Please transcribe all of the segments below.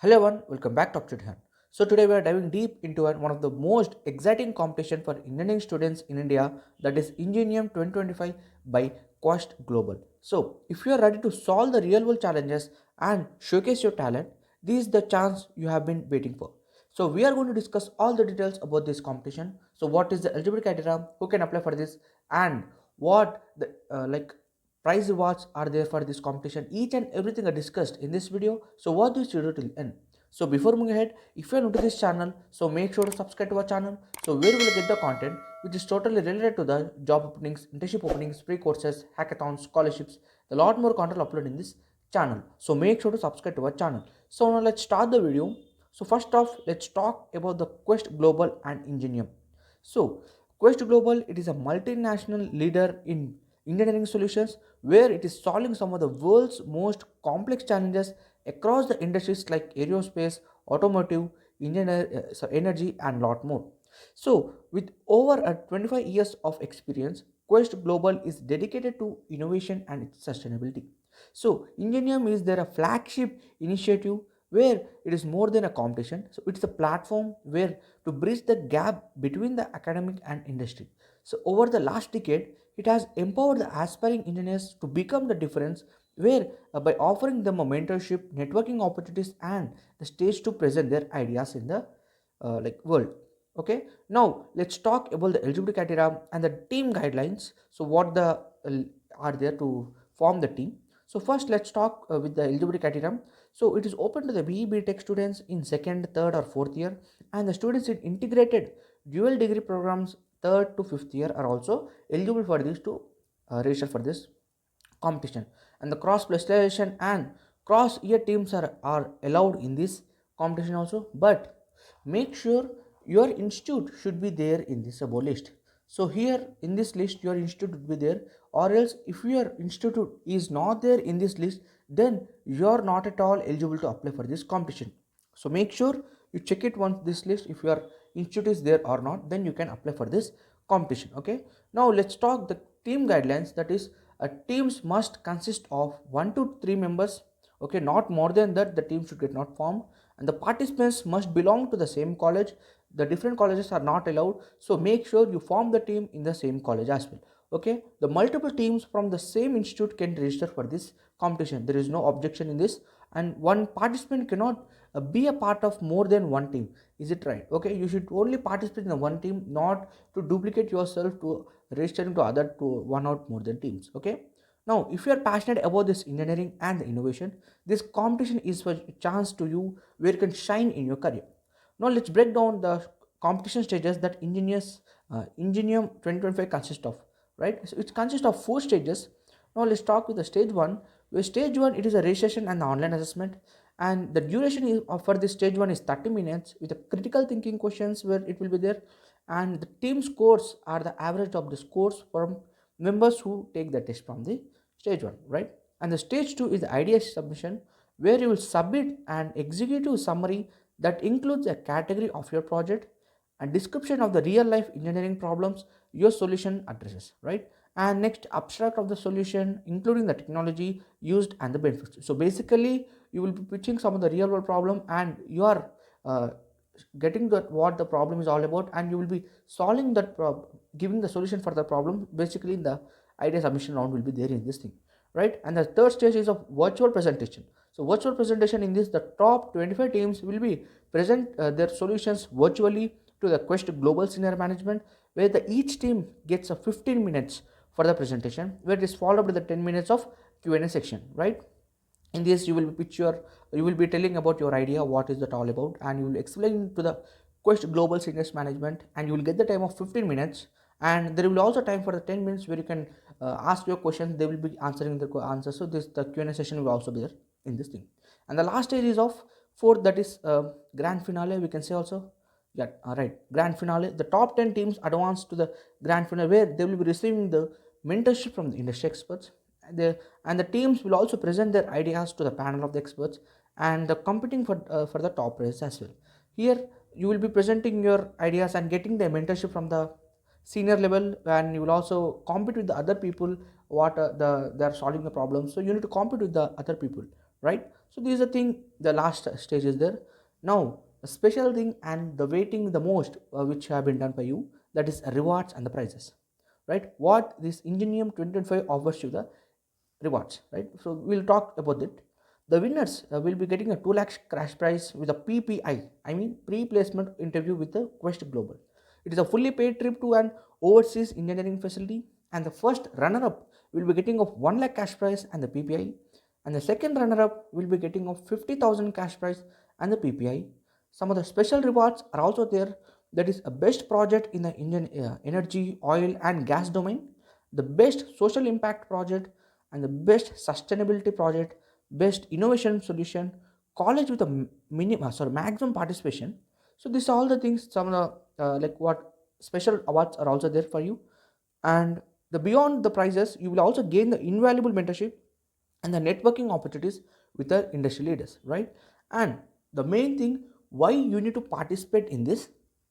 Hello everyone, welcome back to Upstate. So today we are diving deep into one of the most exciting competition for engineering students in India, that is Ingenium 2025 by Quest Global. So if you are ready to solve the real world challenges and showcase your talent, this is the chance you have been waiting for. So we are going to discuss all the details about this competition. So what is the eligibility criteria, who can apply for this, and what the prize rewards are there for this competition. Each and everything are discussed in this video, so watch this video till end. So before moving ahead, if you are new to this channel, so make sure to subscribe to our channel, so where we will get the content which is totally related to the job openings, internship openings, free courses, hackathons, scholarships, a lot more content uploaded in this channel. So make sure to subscribe to our channel. So now let's start the video. So first off, let's talk about the Quest Global and Ingenium. So Quest Global, it is a multinational leader in engineering solutions where it is solving some of the world's most complex challenges across the industries like aerospace, automotive, energy, and lot more. So, with over 25 years of experience, Quest Global is dedicated to innovation and its sustainability. So, Ingenium is their flagship initiative where it is more than a competition. So, it's a platform where to bridge the gap between the academic and industry. So, over the last decade, it has empowered the aspiring engineers to become the difference where by offering them a mentorship, networking opportunities, and the stage to present their ideas in the world. Okay, now let's talk about the eligibility criteria and the team guidelines. So what the are there to form the team. So first let's talk with the eligibility criteria. So it is open to the BE Tech students in second, third, or fourth year, and the students in integrated dual degree programs third to fifth year are also eligible for this to register for this competition. And the cross specialization and cross year teams are allowed in this competition also, but make sure your institute should be there in this above list. So here in this list your institute would be there, or else if your institute is not there in this list, then you are not at all eligible to apply for this competition. So make sure you check it once this list, if your institute is there or not, then you can apply for this competition. Okay, now let's talk the team guidelines. That is, teams must consist of 1 to 3 members. Okay, not more than that the team should get not formed, and the participants must belong to the same college. The different colleges are not allowed, so make sure you form the team in the same college as well. Okay, the multiple teams from the same institute can register for this competition. There is no objection in this, and one participant cannot be a part of more than one team. Is it right? Okay, you should only participate in the one team, not to duplicate yourself to registering to other to one or more than teams. Okay, now if you are passionate about this engineering and the innovation, this competition is a chance to you where you can shine in your career. Now let's break down the competition stages that Ingenium 2025 consists of. Right, so it consists of 4 stages. Now let's talk with the stage 1, where stage 1 it is a registration and the online assessment, and the duration is for this stage 1 is 30 minutes with a critical thinking questions where it will be there, and the team scores are the average of the scores from members who take the test from the stage 1, right? And the stage 2 is the idea submission, where you will submit an executive summary that includes a category of your project, a description of the real life engineering problems your solution addresses, right? And next, abstract of the solution including the technology used and the benefits. So basically you will be pitching some of the real world problem, and you are uh, getting that what the problem is all about, and you will be solving that giving the solution for the problem. Basically in the idea submission round will be there in this thing, right? And the third stage is of virtual presentation. So virtual presentation, in this the top 25 teams will be present their solutions virtually to the Quest Global Senior Management, where each team gets a 15 minutes for the presentation, where it is followed by the 10 minutes of Q&A section, right? In this you will be telling about your idea, what is that all about, and you will explain to the Quest Global Seniors Management, and you will get the time of 15 minutes, and there will also time for the 10 minutes where you can ask your questions. They will be answering the answers. So this the Q&A session will also be there in this thing. And the last stage is of fourth, that is grand finale, we can say also. Yeah, right, grand finale. The top 10 teams advance to the grand finale, where they will be receiving the mentorship from the industry experts. And the teams will also present their ideas to the panel of the experts, and the competing for the top prize as well. Here you will be presenting your ideas and getting the mentorship from the senior level, and you will also compete with the other people what they are solving the problem. So you need to compete with the other people, right? So this is the thing, the last stage is there. Now a special thing and the waiting the most, which have been done by you, that is rewards and the prizes, right? What this Ingenium 2025 offers you the rewards, right? So we'll talk about it. The winners will be getting a 2 lakhs crash prize with a PPI, I mean pre-placement interview with the Quest Global. It is a fully paid trip to an overseas engineering facility, and the first runner-up will be getting of 1 lakh cash prize and the PPI, and the second runner-up will be getting of 50,000 cash prize and the PPI. Some of the special rewards are also there. That is a best project in the Indian energy, oil, and gas domain, the best social impact project, and the best sustainability project, best innovation solution, college with a maximum participation. So these are all the things. Some of the like what special awards are also there for you, and the beyond the prizes, you will also gain the invaluable mentorship and the networking opportunities with the industry leaders, right? And the main thing, why you need to participate in this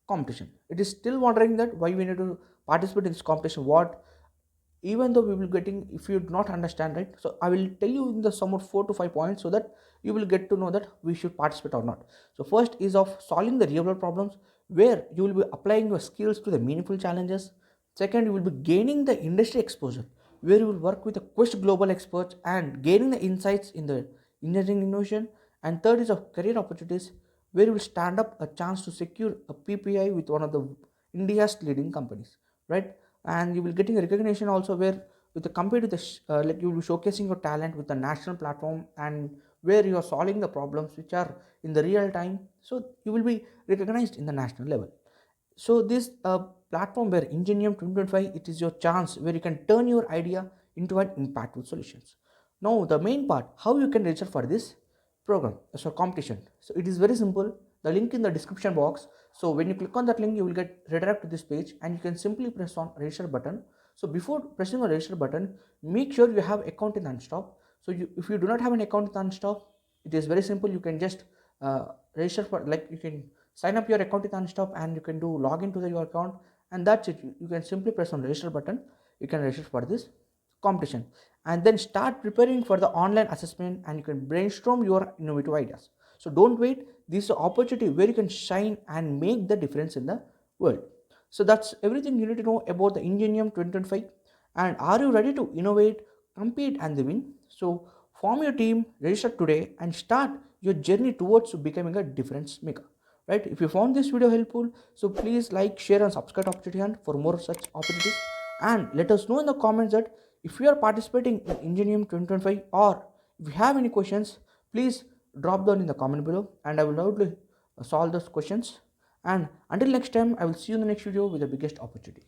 competition. It is still wondering that why we need to participate in this competition. What, even though we will getting, if you do not understand, right? So I will tell you in the sum of 4 to 5 points so that you will get to know that we should participate or not. So first is of solving the real world problems, where you will be applying your skills to the meaningful challenges. Second, you will be gaining the industry exposure, where you will work with the Quest global experts and gaining the insights in the engineering innovation. And third is of career opportunities, where you will stand up a chance to secure a PPI with one of the India's leading companies, right? And you will getting a recognition also, where with the compared to the like you will be showcasing your talent with the national platform, and where you are solving the problems which are in the real time, so you will be recognized in the national level. So this platform where Ingenium 2025, it is your chance where you can turn your idea into an impactful solutions. Now the main part, how you can register for this program, so competition. So it is very simple. The link in the description box. So when you click on that link, you will get redirect to this page, and you can simply press on register button. So before pressing on register button, make sure you have account in Unstop. So if you do not have an account in Unstop, it is very simple. You can just register for, like you can sign up your account with Unstop, and you can do login to your account, and that's it. You can simply press on register button. You can register for this competition, and then start preparing for the online assessment, and you can brainstorm your innovative ideas. So don't wait. This is an opportunity where you can shine and make the difference in the world. So that's everything you need to know about the Ingenium 2025. And are you ready to innovate, compete, and win? So form your team, register today, and start your journey towards becoming a difference maker. Right? If you found this video helpful, so please like, share, and subscribe to Opportunity Hunt for more such opportunities. And let us know in the comments that if you are participating in Ingenium 2025, or if you have any questions, please drop down in the comment below, and I will loudly solve those questions. And until next time, I will see you in the next video with the biggest opportunity.